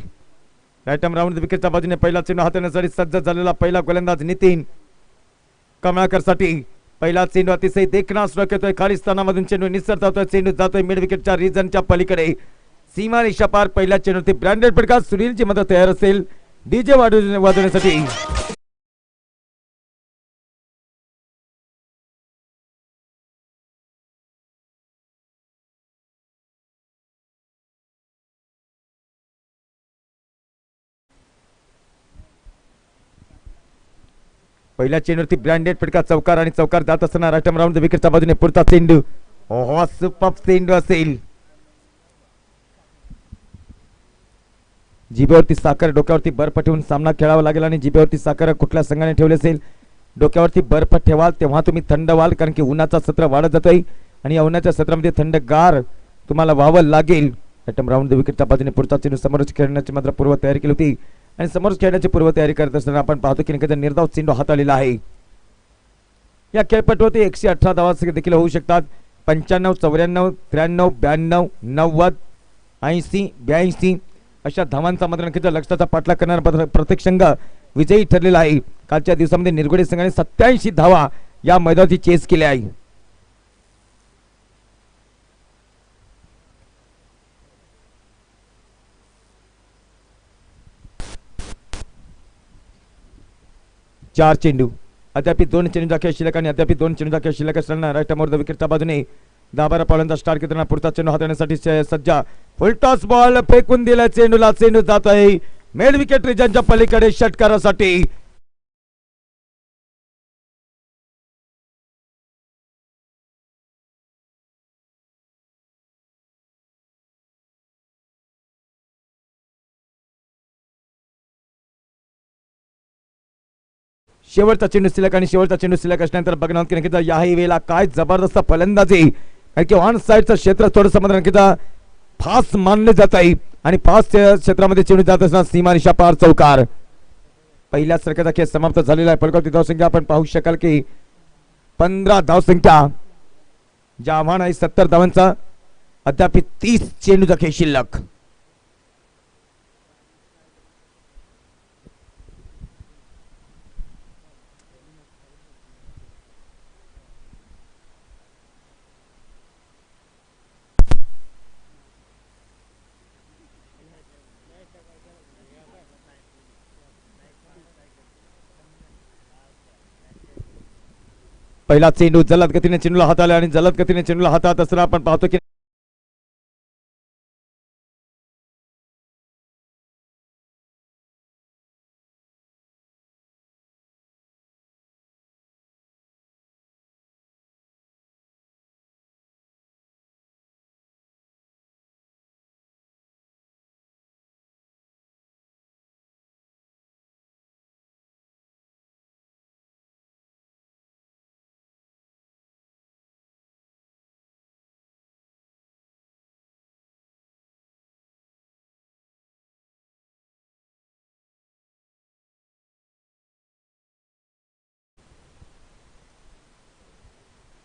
राईटम राऊंड विकेटच्या बाजूने पहिला चेंडू हाताळण्यासाठी सज्ज झालेला पहिला गोलंदाज नितीन कमळाकर साठी पहिला चेंडू अतिशय देखणा स्ट्रोक येतोय. खाली स्थानामधून चेंडू निसरता होतोय. चेंडू जातोय मिड विकेटच्या रिजनच्या पलीकडे सीमा रेषा पार. पहिल्या चेंडूवरती ब्रँडेड फटका. सुनीलची मदत तयार असेल डीजे वाजवण्यासाठी. पहिल्या चेंडूवरती ब्रँडेड फटका चौकार आणि चौकार जात असताना राईटम राऊंड विकेटच्या बाजूने पुढचा चेंडू ओहो सुपर चेंडू असेल. जिभेवरती साखर डोक्यावरती बर्फ ठेवून सामना खेळावा लागेल आणि जिभेवरती साखर कुठल्या संघाने ठेवले असेल डोक्यावरती बर्फ ठेवाल तेव्हा तुम्ही थंड व्हाल, कारण की उन्हाचा सत्र वाढत जातोय आणि या उन्हाच्या सत्रामध्ये थंडगार तुम्हाला व्हावं लागेल. राईटम राऊंड विकेटच्या बाजूने पुढचा चेंडू समोरच खेळण्याची मात्र पूर्व तयारी केली होती आणि समोर खेळण्याची पूर्व तयारी करत असताना आपण पाहतो की निर्धाव चेंडू हाताळलेला आहे. या खेळपटूवरती 118 धावा देखील होऊ शकतात. 95, 94, 93, 92, 90, 80, 82 अशा धावांचा मात्र नक्कीच लक्षाचा पाठलाग करणारा प्रत्येक संघ विजयी ठरलेला आहे. कालच्या दिवसामध्ये निरगुडे संघाने 87 धावा या मैदानाची चेस केल्या आहे. चार चेंडू अद्याप 2 चेंडूचा खेळ शिल्लक आणि अद्याप 2 चेंडूचा खेळ शिल्लक असताना राईट मोर विकेटच्या बाजूने 10-12 पावलांचा स्टार्ट करताना पुढचा चेंडू हाताळण्यासाठी सज्जा. फुलटॉस बॉल फेकून दिला चेंडूला. चेंडू जात आहे मिड विकेट रिजनच्या पलीकडे षटकारासाठी. शेवटचा चेंडू शिल्लक आणि शेवटचा चेंडू शिल्लक असल्यानंतर बघणार की नक्कीच याही वेळेला काय जबरदस्त फलंदाजी, कारण की ऑन साइडचं क्षेत्र थोडंसं मात्र नक्कीच फास्ट मानले जात आहे आणि फास्ट क्षेत्रामध्ये चेंडू जात असताना सीमा रेषा पार चौकार. पहिल्या षटकाचा खेळ समाप्त झालेला आहे. फलकावरती धावसंख्या आपण पाहू शकाल की 15 धावसंख्या, ज्या आव्हान आहे 70 धावांचा. अद्याप 30 चेंडूचा खेळ शिल्लक. पहिला चेंडू जलद गतीने चेंडूला हाताळला आणि जलद गतीने चेंडूला हातात असताना आपण पाहतो की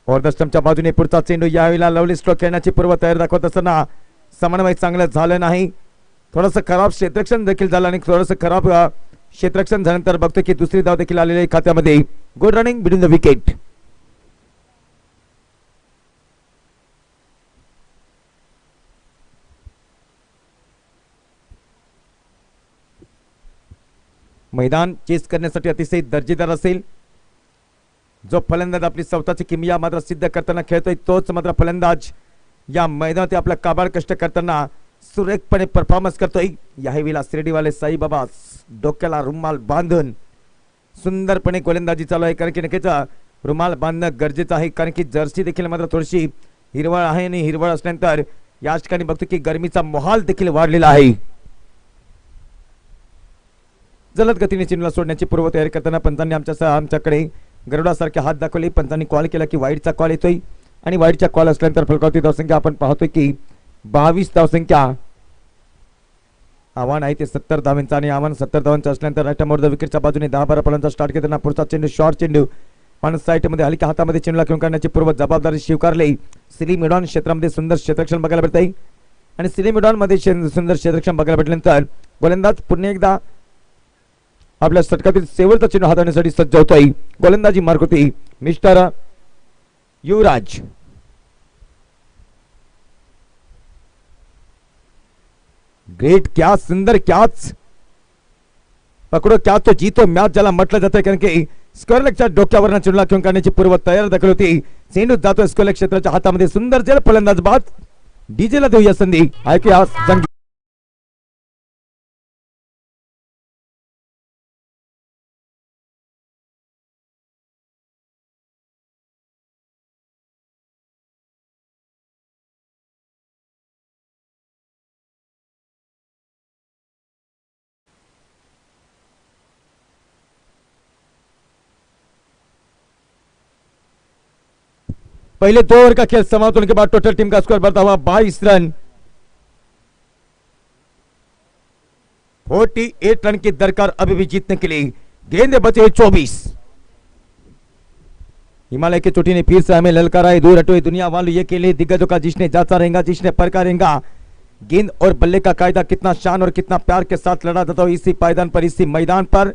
और दशमच्या बाजूने पुढचा चेंडू यावेळेला लवली स्ट्रोक खेळण्याची पूर्व तयारी दाखवत असताना समन्वय चांगलं झालं नाही. थोडंसं खराब क्षेत्ररक्षण देखील झालं आणि थोडंसं खराब क्षेत्ररक्षण झाल्यानंतर बघतो की दुसरी धाव देखील आलेली आहे खात्यामध्ये. Good running between the wicket. मैदान चेस करण्यासाठी अतिशय दर्जेदार असेल. जो फलंदाज आपली स्वतःची किमया मात्र सिद्ध करताना खेळतोय तोच मात्र फलंदाज या मैदानात आपला काबाड कष्ट करताना सुरेखपणे परफॉर्मन्स करतोय. यावेळेला शिर्डीवाले साईबाबा डोक्याला रुमाल बांधून सुंदरपणे गोलंदाजी चालू आहे. कारण की नक्कीच रुमाल बांधणं गरजेचं आहे. कारण की जर्सी देखील मात्र थोडीशी हिरवळ आहे आणि हिरवळ असल्यानंतर या ठिकाणी बघतो की गरमीचा मोहाल देखील वाढलेला आहे. जलद गतीने चेंडूला सोडण्याची पूर्वतयारी करताना पंचांनी आमच्याकडे गरुडासारखे हात दाखवले. पंचांनी कॉल केला की वाईडचा कॉल येतोय आणि वाईडचा कॉल असल्यानंतर फलकावती धावसंख्या आपण पाहतोय की 22 धावसंख्या. आव्हान आहे ते 70 धावांचं आणि आव्हान 70 धावांचं असल्यानंतर राईट मोर द विकेटच्या बाजूने 10-12 फलंदाज स्टार्ट करताना पुढचा चेंडू शॉर्ट चेंडू पण साईडमध्ये हलक्या हातामध्ये चेंडूला खेळून काढण्याची पूर्व जबाबदारी स्वीकारली. सिली मिडॉन क्षेत्रामध्ये सुंदर क्षेत्ररक्षण बघायला भेटत आहे आणि सिली मिडॉन मध्ये सुंदर क्षेत्ररक्षण बघायला भेटल्यानंतर गोलंदाज पुन्हा एकदा आपल्या षटकातील शेवटचा चेंडू हाताळण्यासाठी सज्ज होतोय. गोलंदाजी मार्क होती मिस्टर युवराज. ग्रेट क्या सुंदर कॅच. पकडो कॅच तो जीतो मॅच ज्याला म्हटलं जातं. कारण की स्क्वेअरलेगच्या डोक्यावरनं चेंडूला खेळून काढण्याची पूर्व तयारी दाखल होती. चेंडू जातोय स्क्वेअरलेग क्षेत्राच्या हातामध्ये. सुंदर जल फलंदाज बाद. डीजेला देऊया संधी. ऐकूया संगीत. पहले 2 ओवर का खेल समाप्त होने के बाद टोटल टीम का स्कोर बढ़ता हुआ 22 रन. 48 रन की दरकार अभी भी जीतने के लिए. गेंदे बचे हुए 24. हिमालय की चोटी ने फिर से हमें ललकारा है. दूर हटोए दुनिया वालों ये के लिए दिग्गजों का जिसने जाता रहेगा जिसने परकारेगा. गेंद और बल्ले का कायदा कितना शान और कितना प्यार के साथ लड़ा जाता हो इसी पायदान पर इसी मैदान पर.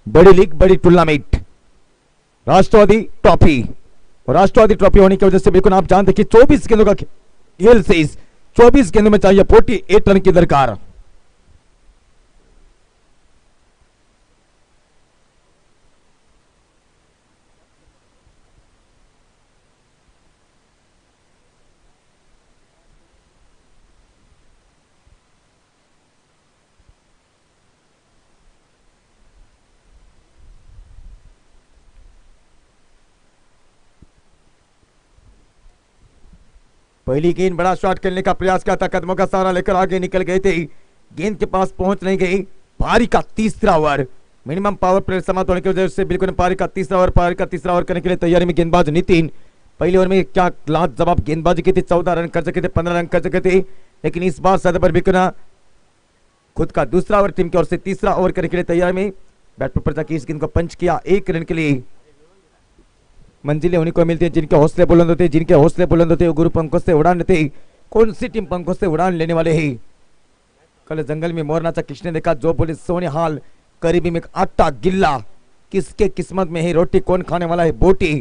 बड़ी लीग बड़ी टूर्नामेंट राष्ट्रवादी ट्रॉफी. और राष्ट्रवादी ट्रॉफी होने की वजह से बिल्कुल आप जानते कि 24 गेंदों का खेल से इस 24 गेंदों में चाहिए 48 रन की दरकार. पहली गेंद बड़ा शॉट खेलने का प्रयास किया था. कदमों का सहारा लेकर आगे निकल गए थे. गेंद के पास पहुंच नहीं गई. पारी का तीसरा ओवर मिनिमम पावर प्ले समाप्त होने की वजह से बिल्कुल पारी का तीसरा ओवर करने के लिए तैयारी में गेंदबाज नितिन. पहले ओवर में क्या लाजवाब गेंदबाजी की थी. 14 रन कर सके थे, 15 रन कर सके थे. लेकिन इस बार सदर पर बिल्कुल खुद का दूसरा ओवर टीम की ओर से तीसरा ओवर करने के लिए तैयारी में बैट पर जाकर इस गेंद को पंच किया. 1 रन के लिए मंजिलें उन्हीं को मिलती है जिनके हौसले बुलंद होते हैं. जिनके हौसले बुलंद होते हैं वो गुरु पंखों से उड़ान लेते हैं. कौन सी टीम पंखों से उड़ान लेने वाले हैं. कल जंगल में मोरनाचा किसने देखा जो बोले सोने हाल. करीबी में आटा गिल्ला. किसके किस्मत में है रोटी कौन खाने वाला है बोटी.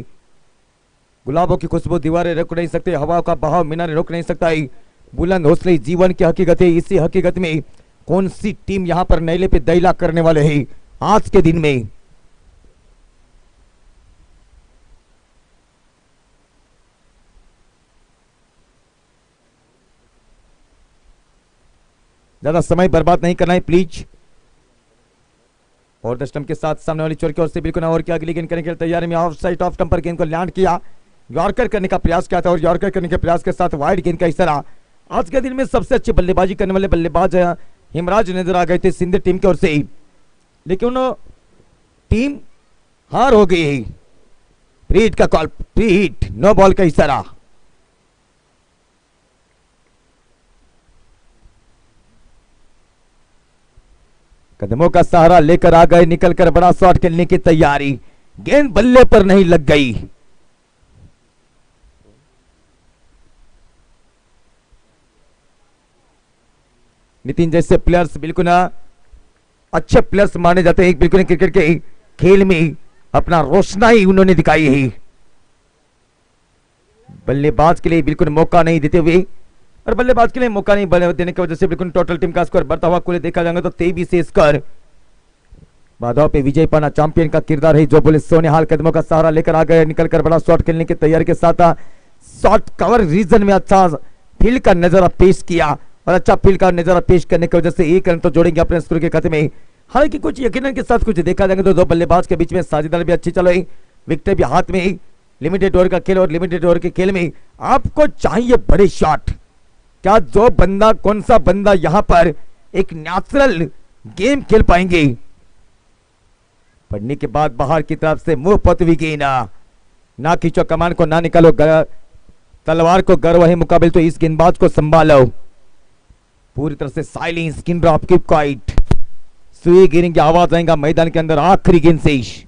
गुलाबों की खुशबू दीवारें रोक नहीं सकते. हवा का बहाव मीनारे रोक नहीं सकता है. बुलंद हौसले जीवन की हकीकत है. इसी हकीकत में कौन सी टीम यहाँ पर नैले पे दैला करने वाले है आज के दिन में. ज्यादा समय बर्बाद नहीं करना है प्लीज. और दस्टम के साथ सामने वाली चोर की ओर से बिल्कुल और क्या अगली गेंद करने के लिए तैयारी में ऑफ साइड ऑफ स्टंप पर गेंद को लैंड किया. यॉर्कर करने का प्रयास किया था और यॉर्कर करने के प्रयास के साथ वाइड गेंद का इशारा. आज के दिन में सबसे अच्छी बल्लेबाजी करने वाले बल्लेबाज हिमराज नजर आ गए थे सिंध टीम की ओर से. लेकिन टीम हार हो गई है. प्री हिट का call. Free hit no ball का इशारा. कदमों का सहारा लेकर आ गए, निकल कर बड़ा शॉट खेलने की तैयारी, गेंद बल्ले पर नहीं लग गई। नितिन जैसे प्लेयर्स बिल्कुल अच्छे प्लेयर्स माने जाते हैं, बिल्कुल क्रिकेट के खेल में अपना रोशनाई उन्होंने दिखाई है। बल्लेबाज के लिए बिल्कुल मौका नहीं देते हुए, और बल्लेबाज के लिए मौका नहीं देने की वजह से बिल्कुल टोटल टीम का स्कोर बढ़ता हुआ कुल देखा जाएगा तो 23 से स्कोर। बाधाओं पे विजय पाना चैंपियन का किरदार है, जो बोले सोनेहाल कदमों का सहारा लेकर आ गए, निकलकर बड़ा शॉट खेलने की तैयारी के साथ शॉट कवर रीजन में अच्छा फील्ड का नजारा पेश किया, और अच्छा फील्ड का नजारा पेश करने की वजह से एक रन तो जोड़ेंगे अपने स्कोर के खाते में। हालांकि कुछ यकीनन के साथ कुछ देखा जाएगा तो दो बल्लेबाज के बीच में साझेदारी भी अच्छी चल रही, विकेट भी हाथ में। लिमिटेड ओवर का खेल, और लिमिटेड ओवर के खेल में आपको चाहिए बड़े शॉट। क्या जो बंदा, कौन सा बंदा यहां पर एक नेचुरल गेम खेल पाएंगे? पढ़ने के बाद बाहर की तरफ से मुंह पतवी की ना खींचो कमान को, ना निकालो तलवार को, गर्व है मुकाबले तो इस गेंदबाज को संभालो। पूरी तरह से silence, skin drop, keep quiet, सुई गिरेंगे, आवाज आएगा मैदान के अंदर। आखिरी गेंद शेष,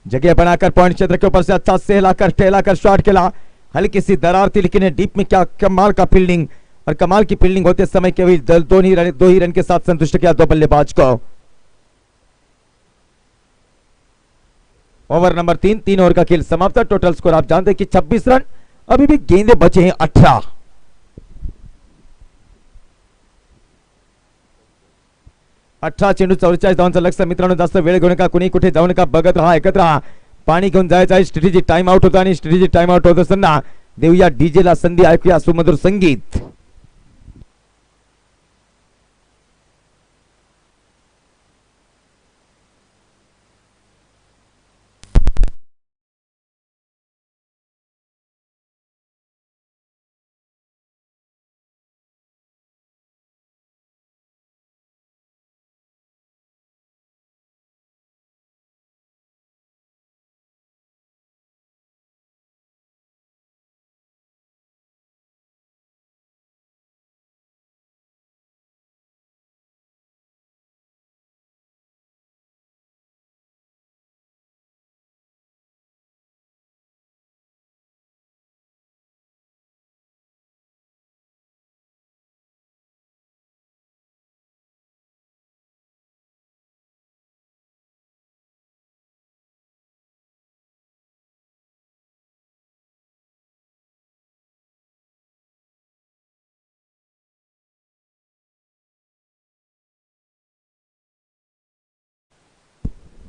जगह बनाकर पॉइंट क्षेत्र के ऊपर से अच्छा सहलाकर टहलाकर शॉट खेला, हल्की सी दरार थी लेकिन डीप में क्या कमाल का फील्डिंग, और कमाल की फील्डिंग होते समय केवल दो ही रन के साथ संतुष्ट किया दो बल्लेबाज को। ओवर नंबर 3 ओवर का खेल समाप्त। टोटल स्कोर आप जानते हैं कि 26 रन। अभी भी गेंदे बचे हैं 18। चेंडू 44 धावांचं लक्ष्य मित्रांनो, जास्त वेळ घेऊ नका, कुणी कुठे जाऊ नका, बघत राहा, ऐकत राहा, पाणी घेऊन जायचं आहे। स्ट्रॅटेजी टाइम आउट होता, आणि स्ट्रॅटेजी टाइम आउट होत असताना देऊया डीजे ला संधी, ऐकूया सुमधुर संगीत।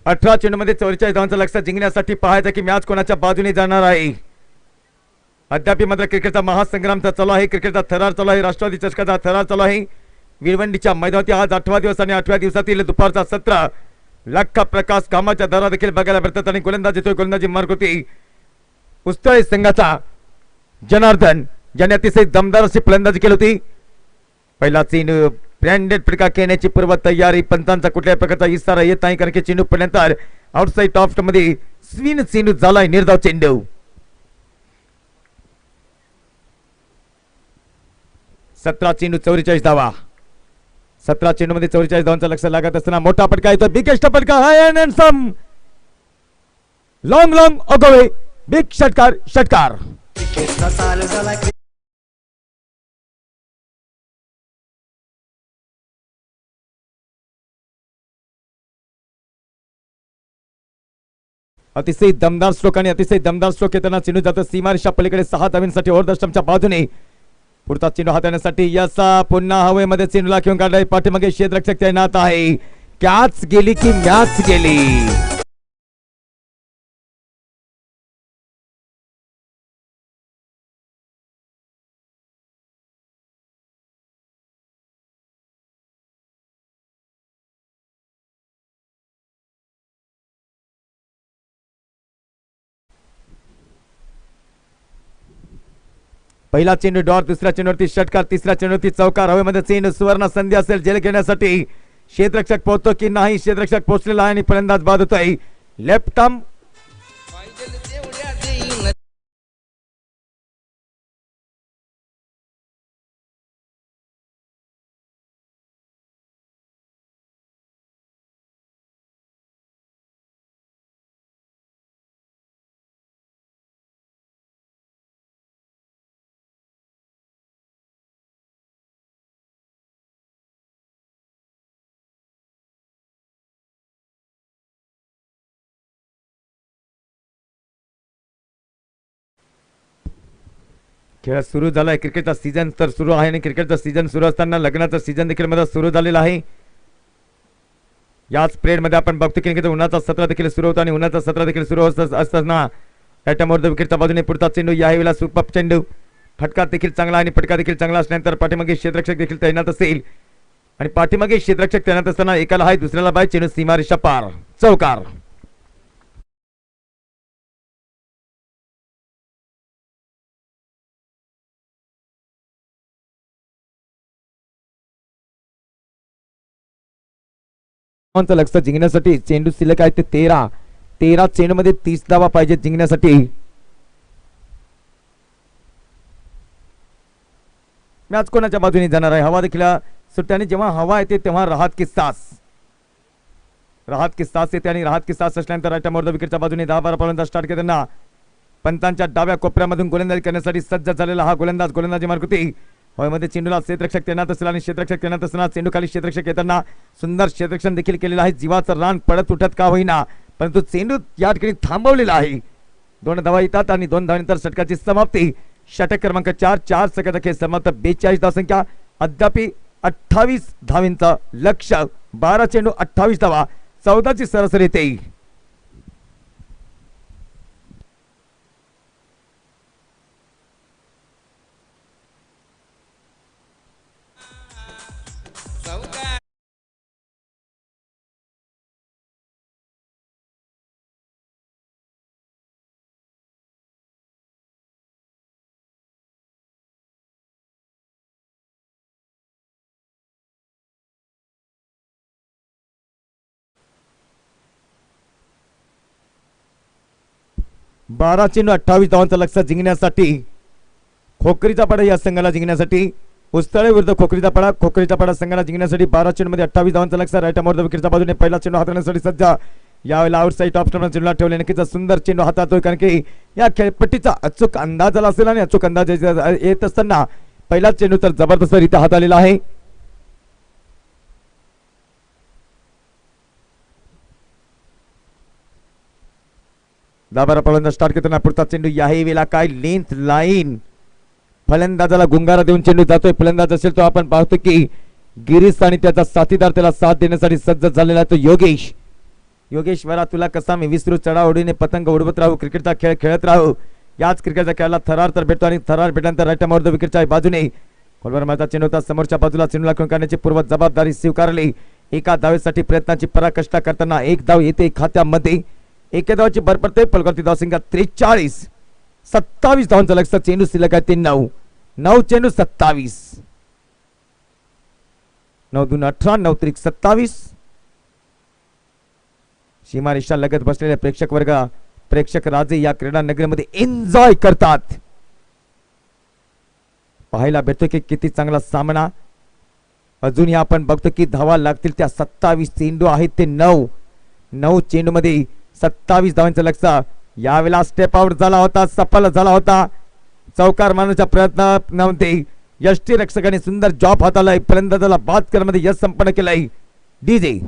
अठरा चेंडूमध्ये 44 धावांचं लक्ष्य जिंकण्यासाठी पाहायचं की मॅच कोणाच्या बाजूने जाणार आहे। अद्याप मात्र क्रिकेटचा महासंग्राम चालू आहे, क्रिकेटचा थरार चालू आहे, राष्ट्रवादी चषकाचा थरार चालू आहे। विरवंडीच्या मैदानावरती आज 8वा दिवस, आणि 8व्या दिवसातील दुपारचा 17 लाख प्रकाश कामाच्या दरा देखील बघायला मिळतात, आणि गोलंदाज येतोय, गोलंदाजी मार्ग होती उस्तळे संघाचा जनार्दन, ज्याने अतिशय दमदार अशी फलंदाजी केली होती। पहिला चेंडू ब्रँडेड फटका खेळण्याची पूर्व तयारी, पंचांचा कुठल्याही प्रकारचा इशारा येत नाही, कारण की चेंडू पडल्यानंतर आउटसाइड टॉप मध्ये स्विन चेंडू झालाय, निर्धाव चेंडू। 17 चेंडू 44 धावा, 17 चेंडू मध्ये 44 धावांचं लक्ष लागत असताना मोठा फटका येतो, बिगेस्ट फटका, हाय अँड सम लॉंग अगोवे, बिग षटकार। अतिशय दमदार स्ट्रोक, आणि अतिशय दमदार स्ट्रोक येताना चेंडू जातो सीमारेषा पलीकडे 6 धावांसाठी ओव्हर द स्टंपच्या बाजूने। पुढचा चेंडू हाताळण्यासाठी यसा पुन्हा हवेमध्ये चेंडूला घेऊन काढलाय, पाठीमागे क्षेत्ररक्षक तैनात आहे। कॅच गेली की मॅच गेली। पहिला चेंडू डॉर, दुसऱ्या चेंडूवरती षटकार, तिसऱ्या चेंडूवरती चौकार, हवेमध्ये चेंडू, सुवर्ण संधी असेल जेल घेण्यासाठी। क्षेत्ररक्षक पोहोचतो की नाही, क्षेत्ररक्षक पोहोचलेला आहे, आणि फलंदाज बाद होतोय। लेफ्ट आर्म खेळ सुरू झालाय. क्रिकेटचा सीझन तर सुरू आहे आणि क्रिकेटचा सीझन सुरू असताना लग्नाचा सीझन देखील मध्ये सुरू झालेला आहे. याच पिरियड मध्ये आपण बघतो की उन्हाचा सत्र देखील सुरू होता आणि उन्हाचा सत्र देखील सुरू असताना ॲटम विकेटच्या बाजूने पुढचा चेंडू यावेळेला सुपर चेंडू फटका देखील चांगला आणि फटका देखील चांगला असल्यानंतर पाठीमागे क्षेत्ररक्षक देखील तैनात असेल आणि पाठीमागे क्षेत्ररक्षक तैनात असताना एकाला हाय दुसऱ्याला बाय चेंडू सीमारेषा पार चौकार. लक्ष जिंकण्यासाठी चेंडू शिल्लक आहे ते 13 चेंडू मध्ये 30 धावा पाहिजे जिंकण्यासाठी. मॅच कोणाच्या बाजूने जाणार आहे. हवा देखील सुट्ट्याने जेव्हा हवा येते तेव्हा राहत की सास येते आणि राहत की सास असल्यानंतर राईट विकेटच्या बाजूने 10-12 फलंदाज स्टार्ट करताना पंतांच्या डाव्या कोपऱ्यामधून गोलंदाजी करण्यासाठी सज्ज झालेला हा गोलंदाजी मार्गुती हवेमध्ये चेंडूला क्षेत्ररक्षक तैनात असला आणि क्षेत्ररक्षक तैनात असताना चेंडू खाली क्षेत्ररक्षक येताना सुंदर क्षेत्ररक्षण देखील केलेलं आहे. जीवाचं रान पडत उठत का होईना परंतु चेंडू या ठिकाणी थांबवलेला आहे. 2 धावा येतात आणि 2 धावांनंतर षटकाची समाप्ती. षटक क्रमांक 4 सेकंद खेळ समाप्त. 42 धावसंख्या अद्याप 28 धावींचा लक्ष. 12 चेंडू 28 धावा 14ची सरासरी येते. बारा चेंडू 28 धावांचं लक्ष जिंकण्यासाठी खोकरीचा पाडा या संघाला जिंकण्यासाठी उस्तळे विरुद्ध खोकरीचा पाडा संघाला जिंकण्यासाठी 12 चेंडू मध्ये 28 धावांचं लक्ष. राईट मोर्द विकेटच्या बाजूने पहिला चेंडू हाताळण्यासाठी सज्ज. यावेळेला आउटसाईड टॉप स्टॉपला चेंडूला ठेवले. नक्कीच सुंदर चेंडू हाताळतोय कारण की या खेळपट्टीचा अचूक अंदाज आला असेल आणि अचूक अंदाज येत असताना पहिला चेंडू तर जबरदस्तरित्या हाताळलेला आहे. दाबारा फलंदाज स्टार्ट करताना पुढचा चेंडू याही वेळेला काय लेंथ लाईन फलंदाजाला गुंगारा देऊन चेंडू जातोय. फलंदाज असेल तो आपण पाहतो की गिरीश आणि त्याचा साथीदार त्याला साथ देण्यासाठी सज्ज झालेला आहे तो योगेश वरा तुला कसा मी विसरू. चढाओढीने पतंग उडवत राहू. क्रिकेटचा खेळ खेळत राहू. याच क्रिकेटच्या खेळाला थरार तर भेटतो आणि थरार भेटल्यानंतर राईट मोर्द विकेटच्या बाजूने खोलवर माझा चेंडू होता. समोरच्या बाजूला चेंडूला खेळून काढण्याची पूर्व जबाबदारी स्वीकारली. एका धावेसाठी प्रयत्नाची पराकाष्ठा करताना 1 धाव येते खात्यामध्ये. एका धावाची भर पडते. पलकवरती धावसंख्या 43. 27 धावांचं लक्ष. चेंडू शिल्लक आहे ते 9 चेंडू 27. 9-2 18 9-3 27. सीमारेषा लगत बसलेले प्रेक्षक राजे या क्रीडा नगरीमध्ये एन्जॉय करतात. पाहायला भेटतो की किती चांगला सामना. अजूनही आपण बघतो की धावा लागतील त्या 27 चेंडू आहेत ते 9 चेंडू मध्ये 27 धावांचं लक्ष. यावेळेला स्टेप आउट झाला होता. सफल झाला होता. चौकार मारण्याच्या प्रयत्नामध्ये यष्टी रक्षकाने सुंदर जॉब हाताळलाय. फलंदाजाला बाद करण्यामध्ये यश संपन्न केलाय. डीजे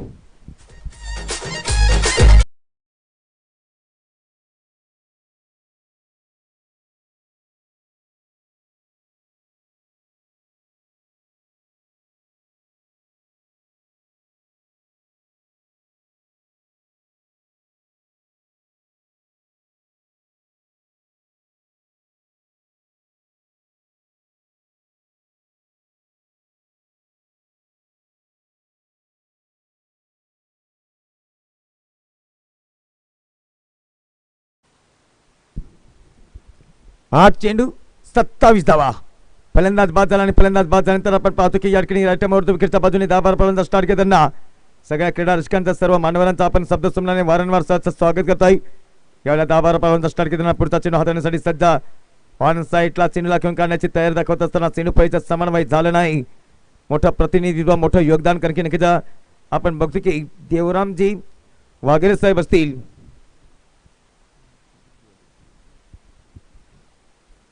आठ चेंडू 27 धावा. फलंदाज बाद झाला आणि फलंदाज बाद झाल्यानंतर आपण पाहतो की या ठिकाणी राईट मोर्द विकेटच्या बाजूने 10-12 फलंदाज स्टार्ट करताना सगळ्या क्रीडा रसिकांचा सर्व मान्यवरांचा आपण शब्द समजाने वारंवार स्वागत करतोय. यावेळेला 10-12 फलंदाज स्टार्ट करताना पुढचा चेंडू हाताळण्यासाठी सज्ज. ऑन साईडला चेंडूला घेऊन काढण्याची तयारी दाखवत असताना चेंडू पळीचं समन्वय झालं नाही. मोठं प्रतिनिधित्व मोठं योगदान कारण की नक्कीच आपण बघतो की देवरामजी वाघेरे साहेब असतील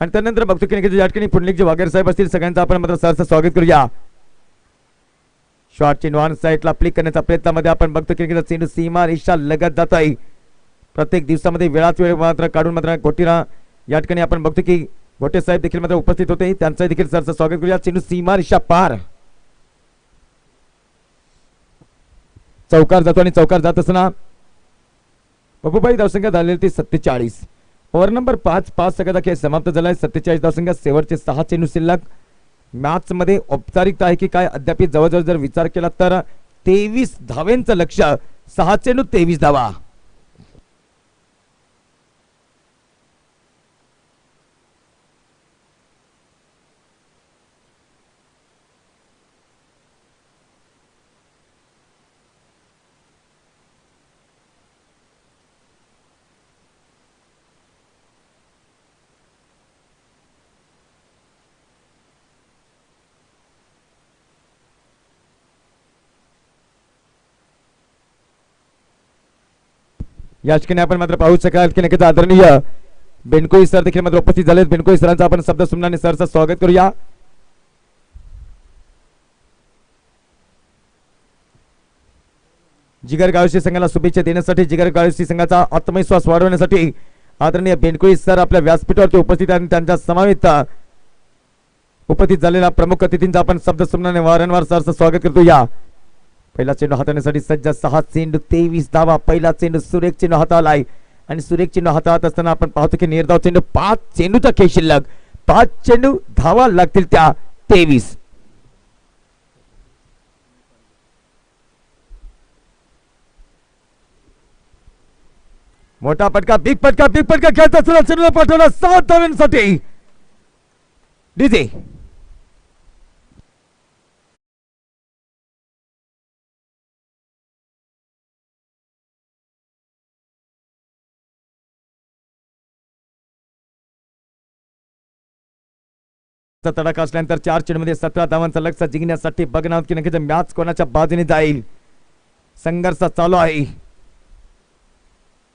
आणि त्यानंतर बघतो की या ठिकाणी पुंडलिक जे वाघेरे साहेब असतील सगळ्यांचं आपण मात्र सहर्ष स्वागत करूया. शॉर्ट चेंडू ऑन साईडला प्लिक करण्याच्या प्रयत्नामध्ये आपण बघतो की चेंडू सीमा रेषा लगत जात आहे. प्रत्येक दिवसामध्ये वेळात वेळ मात्र काढून मात्र गोटीला या ठिकाणी आपण बघतो की गोटे साहेब देखील मात्र उपस्थित होते, त्यांचं देखील सरचं स्वागत करूया. चेंडू सीमा रेषा पार चौकार जातो आणि चौकार जात असताना बबूबाई धावसंख्या झालेली ती 47. ओव्हर नंबर 5 सेकंदात खेळ समाप्त झालाय. 47 धावसंख्या, शेवटचे 6 चेंडू शिल्लक. मॅच मध्ये औपचारिकता आहे की काय अद्याप जवळजवळ जर विचार केला तर 23 धावांचं लक्ष्य, 6 चेंडू 23 धावा. या ठिकाणी आपण मात्र पाहू शकाल की नक्कीच आदरणीय बेनकोई सर देखील मात्र उपस्थित झाले. बेनकोई सरांचा आपण शब्द सुमनाने सरचं स्वागत करूया. जिगर गावशी संघाला शुभेच्छा देण्यासाठी, जिगर गावशी संघाचा आत्मविश्वास वाढवण्यासाठी आदरणीय बेनकोई सर आपल्या व्यासपीठावरती उपस्थित आणि त्यांच्या समवेत उपस्थित झालेल्या प्रमुख अतिथींचा आपण शब्द सुमनाने वारंवार सरचं स्वागत करतो. या पहिला चेंडू हाताळण्यासाठी सज्ज, 6 चेंडू 23 धावा. पहिला चेंडू सुरेख चेंडू हाताळलाय आणि सुरेख चेंडू हाताळत असताना आपण पाहतो की निर्धाव चेंडू, 5 चेंडूचा खेळ शिल्लक, 5 चेंडू धावा लागतील त्या 23. मोठा पटका, बिग पटका, बिग पटका खेळत असताना चेंडूला पाठवला 7 धावांसाठी डीजे. तडाखा असल्यानंतर 4 चेंडूमध्ये 17 धावांचा लक्ष्य जिंकण्यासाठी बघणार की नक्कीच मॅच कोणाच्या बाजूने जाईल. संघर्ष चालू आहे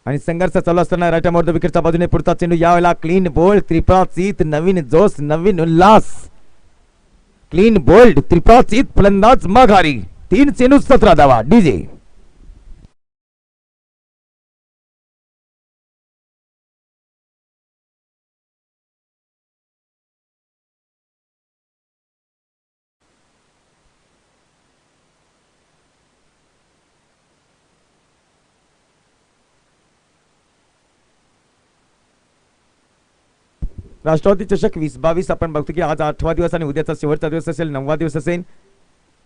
आणि संघर्ष चालू असताना राईट मोर द विकेटच्या बाजूने पुढचा चेंडू, यावेळेला क्लीन बोल्ड, त्रिप्राचीत, नवीन जोश, नवीन उल्हास. क्लीन बोल्ड, त्रिप्राचीत, फलंदाज माघारी. 3 चेंडू 17 धावा डीजे. राष्ट्रवादी चषक 2022 आपण बघतो की आज 8वा दिवस आणि उद्याचा शेवटचा दिवस असेल, 9वा दिवस असेल.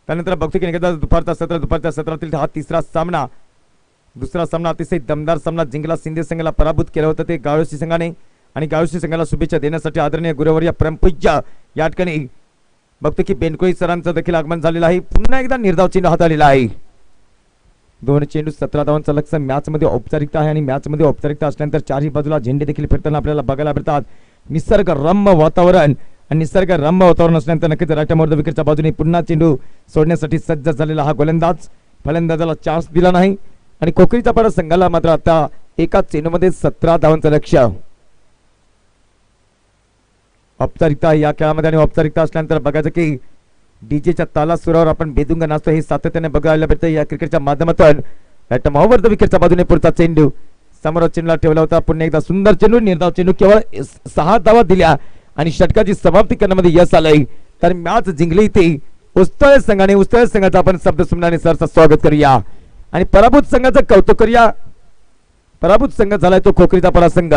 त्यानंतर बघतो की दुपारचा सत्रातील हा तिसरा सामना. दुसरा सामना अतिशय दमदार सामना जिंकला, सिंधे संघाला पराभूत केलं होतं ते गावशी संघाने आणि गावशी संघाला शुभेच्छा देण्यासाठी आदरणीय गुरुवर्य परमपूज्य या ठिकाणी बघतो की बेनकोई सरांचं देखील आगमन झालेलं आहे. पुन्हा एकदा निर्धाव चेंडू हाताळलेला आहे. 2 चेंडू 17 धावांचं लक्ष्य. मॅच मध्ये औपचारिकता आहे आणि मॅच मध्ये औपचारिकता असल्यानंतर चारही बाजूला झेंडे देखील फिरताना आपल्याला बघायला मिळतात. निसर्गरम्य वातावरण आणि निसर्गरम्य वातावरण असल्यानंतर नक्कीच राईट मोर द विकेटच्या बाजूने पुन्हा चेंडू सोडण्यासाठी सज्ज झालेला हा गोलंदाज. फलंदाजाला चान्स दिला नाही आणि कोकरीचा पाडा संघाला मात्र आता एका चेंडूमध्ये 17 धावांचं लक्ष्य. औपचारिकता या खेळामध्ये आणि औपचारिकता असल्यानंतर बघायचं की डीजेच्या ताला सुरावर आपण बेदुंग नाचतो हे सातत्याने बघायला भेटतं या क्रिकेटच्या माध्यमातून. राईट मोर द विकेटच्या बाजूने पुढचा चेंडू समोर चेंडूला ठेवला होता. पुन्हा एकदा सुंदर चेंडू, निर्धाव चेंडू, केवळ 6 धावा दिल्या आणि षटकाची समाप्ती करण्यामध्ये यश आलंय. तर मॅच जिंकली ती उस्तळे संघाने. उस्तळे संघाचा आपण शब्द सुमनाने सरचं स्वागत करूया आणि पराभूत संघाचं कौतुक करूया. पराभूत संघ झालाय तो कोकरीचा पडा संघ.